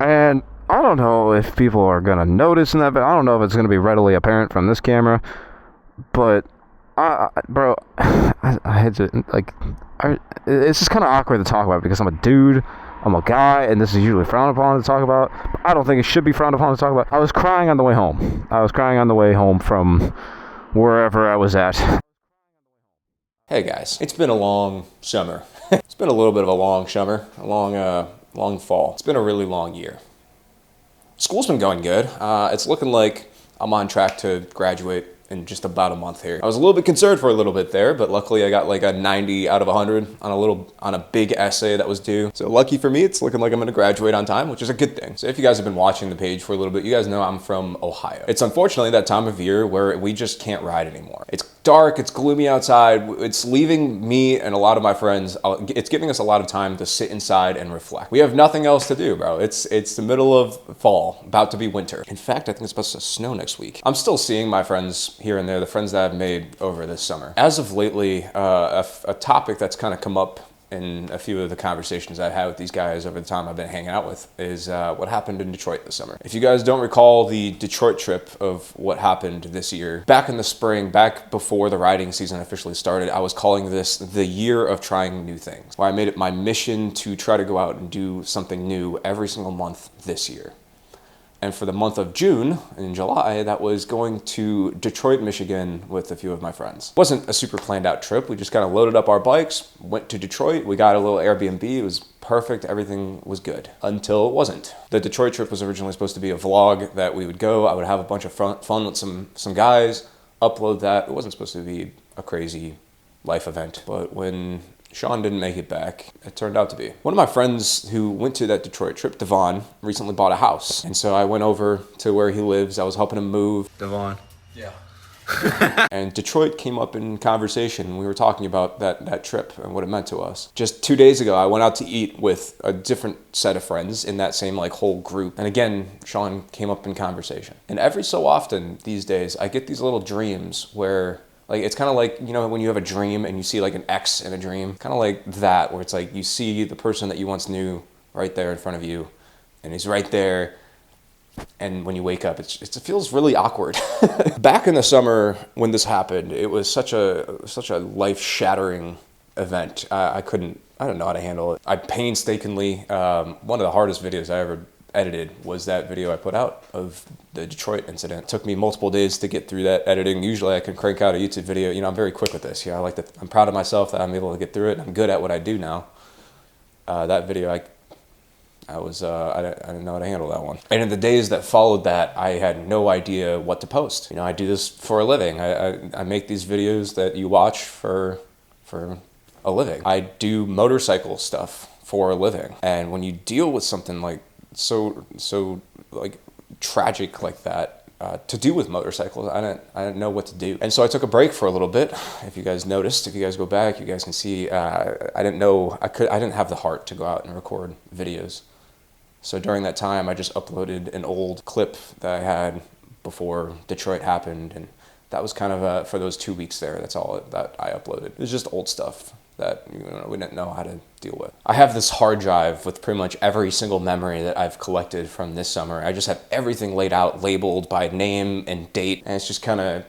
And I don't know if people are going to notice in that, but I don't know if it's going to be readily apparent from this camera. But, bro, I had to, like, it's just kind of awkward to talk about because I'm a dude, I'm a guy, and this is usually frowned upon to talk about. But I don't think it should be frowned upon to talk about. I was crying on the way home. I was crying on the way home from wherever I was at. Hey guys, it's been a long summer. It's been a little bit of a long summer, a long fall. It's been a really long year. School's been going good. It's looking like I'm on track to graduate in just about a month here. I was a little bit concerned for a little bit there, but luckily I got like a 90 out of 100 on a big essay that was due. So lucky for me, it's looking like I'm gonna graduate on time, which is a good thing. So if you guys have been watching the page for a little bit, you guys know I'm from Ohio. It's unfortunately that time of year where we just can't ride anymore. It's dark, it's gloomy outside. It's leaving me and a lot of my friends, it's giving us a lot of time to sit inside and reflect. We have nothing else to do, bro. It's the middle of fall, about to be winter. In fact, I think it's supposed to snow next week. I'm still seeing my friends here and there, the friends that I've made over this summer. As of lately, a topic that's kind of come up in a few of the conversations I've had with these guys over the time I've been hanging out with is what happened in Detroit this summer. If you guys don't recall the Detroit trip of what happened this year, back in the spring, back before the riding season officially started, I was calling this the year of trying new things, where I made it my mission to try to go out and do something new every single month this year. And for the month of June and July, that was going to Detroit, Michigan with a few of my friends. It wasn't a super planned out trip. We just kind of loaded up our bikes, went to Detroit. We got a little Airbnb. It was perfect. Everything was good until it wasn't. The Detroit trip was originally supposed to be a vlog that we would go. I would have a bunch of fun with some guys, upload that. It wasn't supposed to be a crazy life event. But when Shaun didn't make it back, it turned out to be. One of my friends who went to that Detroit trip, Devon, recently bought a house. And so I went over to where he lives. I was helping him move. Devon. Yeah. And Detroit came up in conversation. We were talking about that trip and what it meant to us. Just 2 days ago, I went out to eat with a different set of friends in that same like whole group. And again, Shaun came up in conversation. And every so often these days, I get these little dreams where like, it's kind of like, you know, when you have a dream and you see like an X in a dream, kind of like that, where it's like you see the person that you once knew right there in front of you, and he's right there. And when you wake up, it feels really awkward. Back in the summer when this happened, it was such a life-shattering event. I don't know how to handle it. I painstakingly, one of the hardest videos I ever edited was that video I put out of the Detroit incident. It took me multiple days to get through that editing. Usually I can crank out a YouTube video. You know, I'm very quick with this. You know, I'm proud of myself that I'm able to get through it. I'm good at what I do now. That video, I didn't know how to handle that one. And in the days that followed that, I had no idea what to post. You know, I do this for a living. I make these videos that you watch for a living. I do motorcycle stuff for a living. And when you deal with something like so like tragic like that to do with motorcycles, I didn't know what to do. And so I took a break for a little bit. If you guys noticed, if you guys go back, you guys can see I didn't have the heart to go out and record videos. So during that time, I just uploaded an old clip that I had before Detroit happened, and that was kind of for those 2 weeks there. That's all that I uploaded. It was just old stuff that we didn't know how to deal with. I have this hard drive with pretty much every single memory that I've collected from this summer. I just have everything laid out, labeled by name and date, and it's just kind of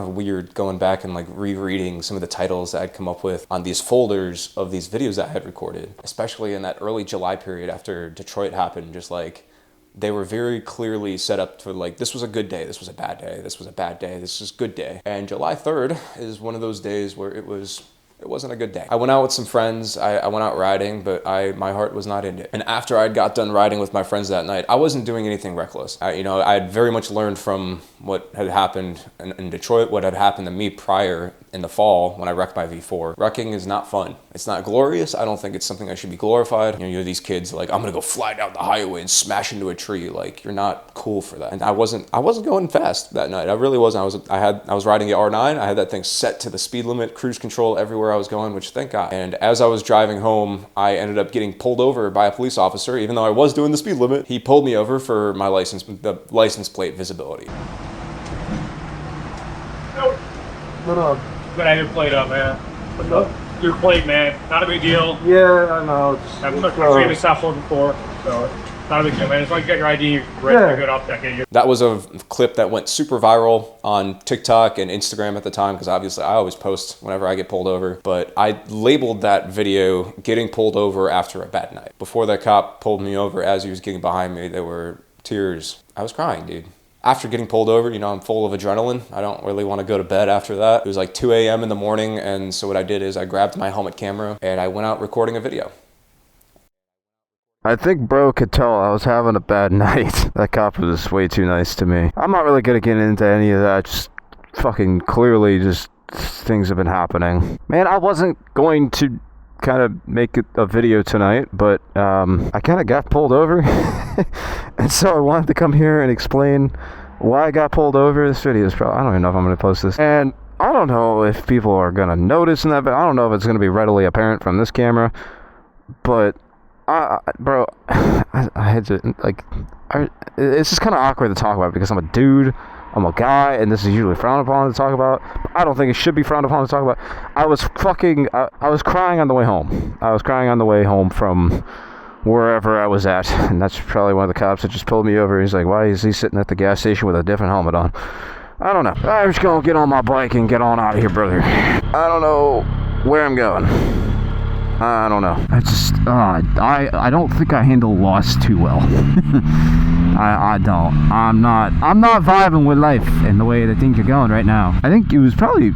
weird going back and like rereading some of the titles that I'd come up with on these folders of these videos that I had recorded, especially in that early July period after Detroit happened. Just like they were very clearly set up for like, this was a good day, this was a bad day, this was a bad day, this was a good day. And July 3rd is one of those days where it wasn't a good day. I went out with some friends, I went out riding, but my heart was not in it. And after I got done riding with my friends that night, I wasn't doing anything reckless. I had very much learned from what had happened in Detroit, what had happened to me prior in the fall when I wrecked my V4. Wrecking is not fun. It's not glorious. I don't think it's something that should be glorified. You have these kids like, I'm gonna go fly down the highway and smash into a tree. Like, you're not cool for that. And I wasn't going fast that night. I really wasn't. I was riding the R9. I had that thing set to the speed limit, cruise control everywhere I was going, which thank God. And as I was driving home, I ended up getting pulled over by a police officer. Even though I was doing the speed limit, he pulled me over for my the license plate visibility. No. But I have your plate up, man. What's up? Your plate, man. Not a big deal. Yeah, I know. I've seen this stuff before, so Not a big deal, man. As long as you got your ID, ready to go to update. That was a clip that went super viral on TikTok and Instagram at the time, because obviously I always post whenever I get pulled over. But I labeled that video "getting pulled over after a bad night." Before that cop pulled me over, as he was getting behind me, there were tears. I was crying, dude. After getting pulled over, you know, I'm full of adrenaline. I don't really want to go to bed after that. It was like 2 a.m. in the morning, and so what I did is I grabbed my helmet camera and I went out recording a video. I think bro could tell I was having a bad night. That cop was just way too nice to me. I'm not really gonna get into any of that. Just fucking clearly just things have been happening. Man, I wasn't going to kind of make a video tonight, but I kind of got pulled over. And so I wanted to come here and explain why I got pulled over. This video is probably, I don't even know if I'm going to post this. And I don't know if people are going to notice in that, but I don't know if it's going to be readily apparent from this camera. But bro, I had to, like, it's just kind of awkward to talk about because I'm a dude, I'm a guy, and this is usually frowned upon to talk about. I don't think it should be frowned upon to talk about. I was crying on the way home. I was crying on the way home from wherever I was at, and that's probably one of the cops that just pulled me over. He's like, why is he sitting at the gas station with a different helmet on? I don't know. I'm just gonna get on my bike and get on out of here, brother. I don't know where I'm going. I don't know. I don't think I handle loss too well. I don't. I'm not vibing with life in the way that things are going right now. I think it was probably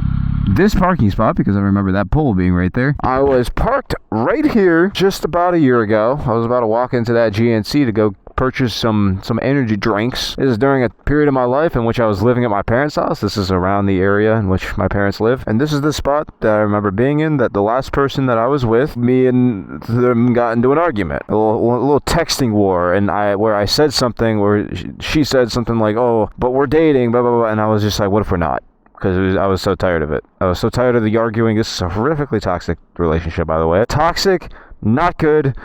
this parking spot, because I remember that pole being right there. I was parked right here just about a year ago. I was about to walk into that GNC to go purchase some energy drinks. This is during a period of my life in which I was living at my parents' house. This is around the area in which my parents live. And this is the spot that I remember being in, that the last person that I was with, me and them got into an argument. A little texting war, and where I said something, where she said something like, oh, but we're dating, blah, blah, blah. And I was just like, what if we're not? Because I was so tired of it. I was so tired of the arguing. This is a horrifically toxic relationship, by the way. Toxic, not good,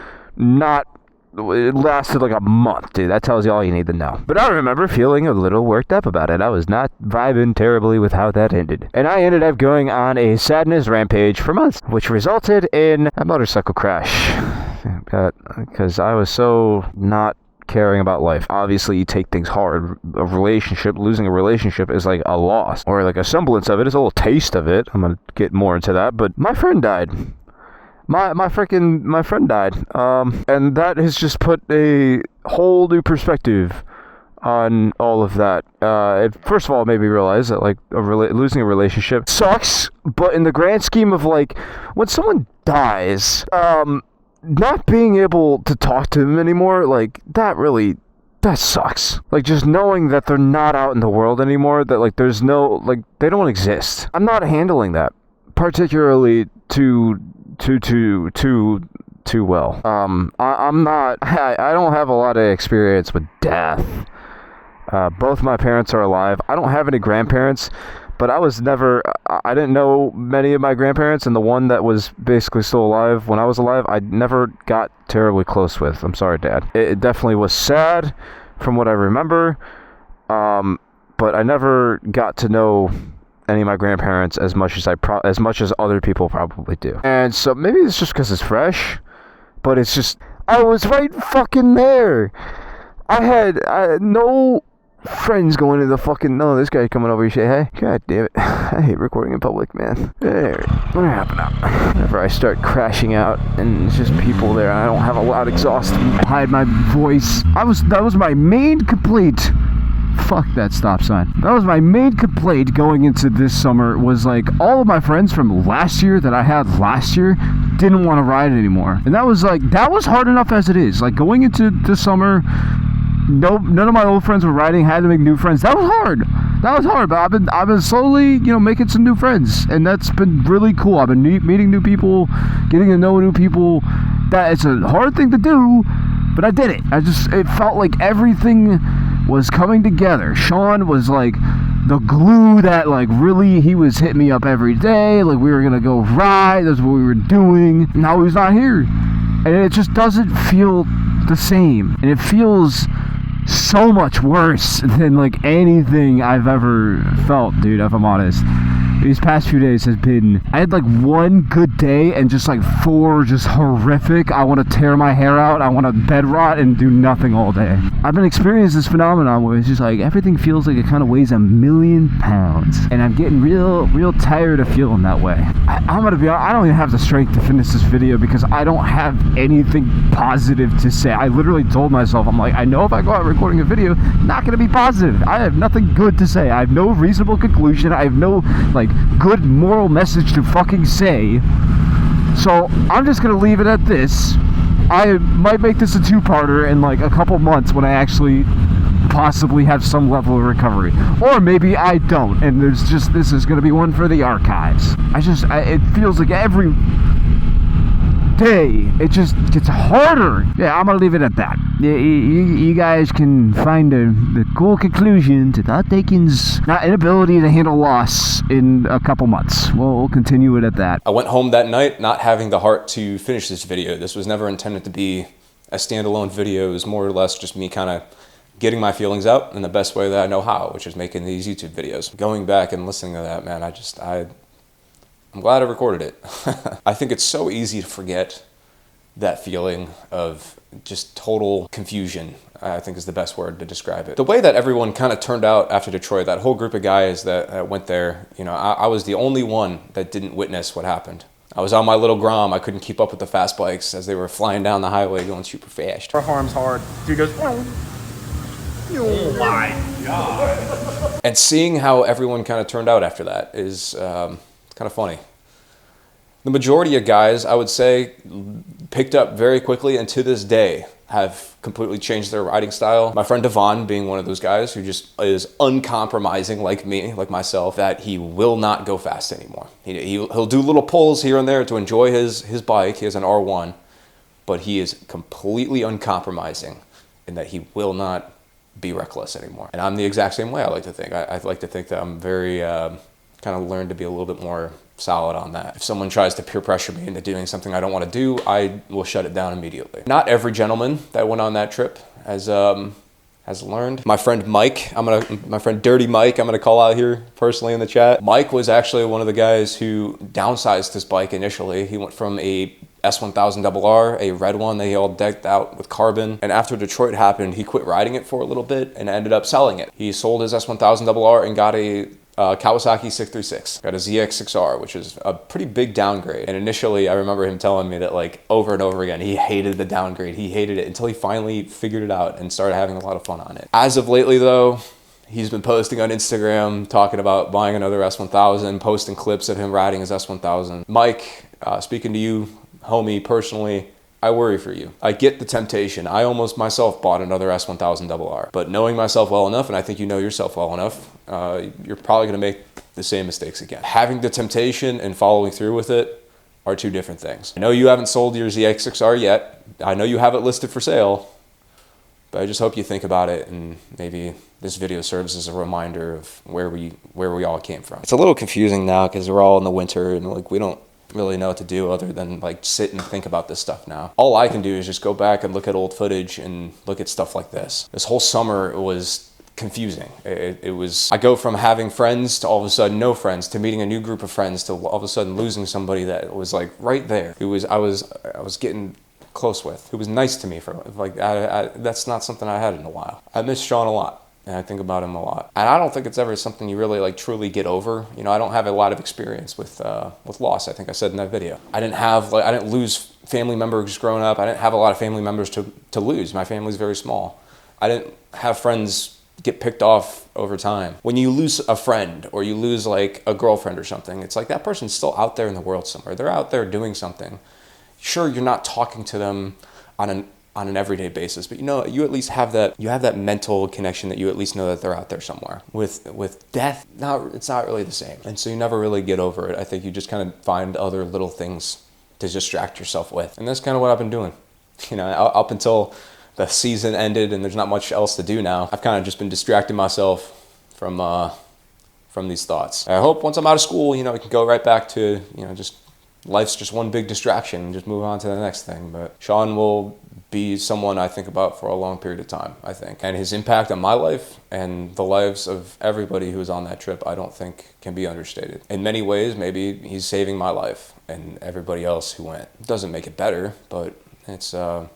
it lasted like a month, dude. That tells you all you need to know. But I remember feeling a little worked up about it. I was not vibing terribly with how that ended. And I ended up going on a sadness rampage for months, which resulted in a motorcycle crash. Because I was so not caring about life. Obviously, you take things hard. Losing a relationship is like a loss, or like a semblance of it. It's a little taste of it. I'm gonna get more into that. But my friend died. My friend died. And that has just put a whole new perspective on all of that. It first of all made me realize that like losing a relationship sucks, but in the grand scheme of like when someone dies, not being able to talk to them anymore, like that sucks. Like just knowing that they're not out in the world anymore, that like there's no, like they don't exist. I'm not handling that particularly too well. I'm not, I don't have a lot of experience with death. Both my parents are alive. I don't have any grandparents, but I didn't know many of my grandparents, and the one that was basically still alive when I was alive, I never got terribly close with. I'm sorry, Dad. It definitely was sad from what I remember, but I never got to know any of my grandparents as much as other people probably do. And so maybe it's just because it's fresh, but it's just, I was right fucking there. I had no friends going to the fucking, no, this guy coming over and say, hey, god damn it, I hate recording in public, man. There, what happened up? Whenever I start crashing out and it's just people there, I don't have a loud exhaust to hide my voice. That was my main complaint. Fuck that stop sign. That was my main complaint going into this summer, was like all of my friends from last year that I had last year didn't want to ride anymore. And that was hard enough as it is. Like going into this summer, none of my old friends were riding, had to make new friends. That was hard, but I've been slowly, making some new friends, and that's been really cool. I've been meeting new people, getting to know new people. That it's a hard thing to do, but I did it. It felt like everything was coming together. Shaun was like the glue that like really, he was hitting me up every day, like we were gonna go ride, that's what we were doing. Now he's not here, and it just doesn't feel the same, and it feels so much worse than like anything I've ever felt, dude, if I'm honest. these past few days has been, I had like one good day and just like 4 just horrific. I want to tear my hair out. I want to bed rot and do nothing all day. I've been experiencing this phenomenon where it's just like everything feels like it kind of weighs 1,000,000 pounds, and I'm getting real tired of feeling that way. I'm gonna be honest, I don't even have the strength to finish this video because I don't have anything positive to say. I literally told myself, I'm like, I know if I go out recording a video, not gonna be positive. I have nothing good to say. I have no reasonable conclusion. I have no like good moral message to fucking say. So I'm just gonna leave it at this. I might make this a 2-parter in like a couple months when I actually possibly have some level of recovery, or maybe I don't, and there's just, this is going to be one for the archives. It feels like every day it just gets harder. Yeah, I'm gonna leave it at that. You guys can find the cool conclusion to Thought Taking's inability to handle loss in a couple months. We'll continue it at that. I went home that night not having the heart to finish this video. This was never intended to be a standalone video. It was more or less just me kind of getting my feelings out in the best way that I know how, which is making these YouTube videos. Going back and listening to that, man, I'm glad I recorded it. I think it's so easy to forget that feeling of just total confusion, I think is the best word to describe it. The way that everyone kind of turned out after Detroit, that whole group of guys that went there, you know, I was the only one that didn't witness what happened. I was on my little Grom. I couldn't keep up with the fast bikes as they were flying down the highway going super fast. Our arm's hard. Dude goes, oh my God. And seeing how everyone kind of turned out after that is kind of funny. The majority of guys, I would say, picked up very quickly and to this day have completely changed their riding style. My friend Devon being one of those guys who just is uncompromising like me, like myself, that he will not go fast anymore. He'll do little pulls here and there to enjoy his bike. He has an R1, but he is completely uncompromising in that he will not be reckless anymore. And I'm the exact same way, I like to think. I like to think that I'm very kind of learned to be a little bit more solid on that. If someone tries to peer pressure me into doing something I don't want to do, I will shut it down immediately. Not every gentleman that went on that trip has learned. My friend Mike, my friend Dirty Mike, I'm gonna call out here personally in the chat. Mike was actually one of the guys who downsized his bike initially. He went from a S1000RR, a red one that he all decked out with carbon. And after Detroit happened, he quit riding it for a little bit and ended up selling it. He sold his S1000RR and got a Kawasaki 636, got a ZX6R, which is a pretty big downgrade. And initially, I remember him telling me that like over and over again, he hated the downgrade. He hated it until he finally figured it out and started having a lot of fun on it. As of lately though, he's been posting on Instagram, talking about buying another S1000, posting clips of him riding his S1000. Mike, speaking to you, homie, personally, I worry for you. I get the temptation. I almost myself bought another S1000RR, but knowing myself well enough, and I think you know yourself well enough, you're probably gonna make the same mistakes again. Having the temptation and following through with it are two different things. I know you haven't sold your ZX6R yet. I know you have it listed for sale, but I just hope you think about it, and maybe this video serves as a reminder of where we all came from. It's a little confusing now because we're all in the winter and like we don't really know what to do other than like sit and think about this stuff now. All I can do is just go back and look at old footage and look at stuff like this. This whole summer was confusing. It was, I go from having friends to all of a sudden no friends, to meeting a new group of friends, to all of a sudden losing somebody that was like right there. I was getting close with, who was nice to me for like, that's not something I had in a while. I miss Shaun a lot. And I think about him a lot. And I don't think it's ever something you really like truly get over. You know, I don't have a lot of experience with loss. I think I said in that video. I didn't lose family members growing up. I didn't have a lot of family members to lose. My family's very small. I didn't have friends get picked off over time. When you lose a friend or you lose like a girlfriend or something, it's like that person's still out there in the world somewhere. They're out there doing something. Sure, you're not talking to them on an everyday basis, but you know, you at least have that mental connection that you at least know that they're out there somewhere. With death, it's not really the same. And so you never really get over it. I think you just kind of find other little things to distract yourself with. And that's kind of what I've been doing. You know, up until the season ended and there's not much else to do now, I've kind of just been distracting myself from these thoughts. I hope once I'm out of school, you know, I can go right back to, you know, just life's just one big distraction and just move on to the next thing. But Shaun will be someone I think about for a long period of time, I think. And his impact on my life and the lives of everybody who was on that trip, I don't think can be understated. In many ways, maybe he's saving my life and everybody else who went. It doesn't make it better, but it's at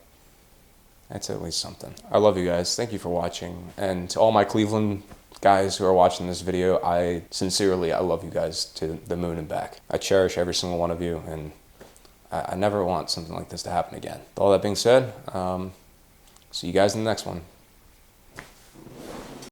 least something. I love you guys. Thank you for watching. And to all my Cleveland guys who are watching this video, I love you guys to the moon and back. I cherish every single one of you, and I never want something like this to happen again. With all that being said, see you guys in the next one.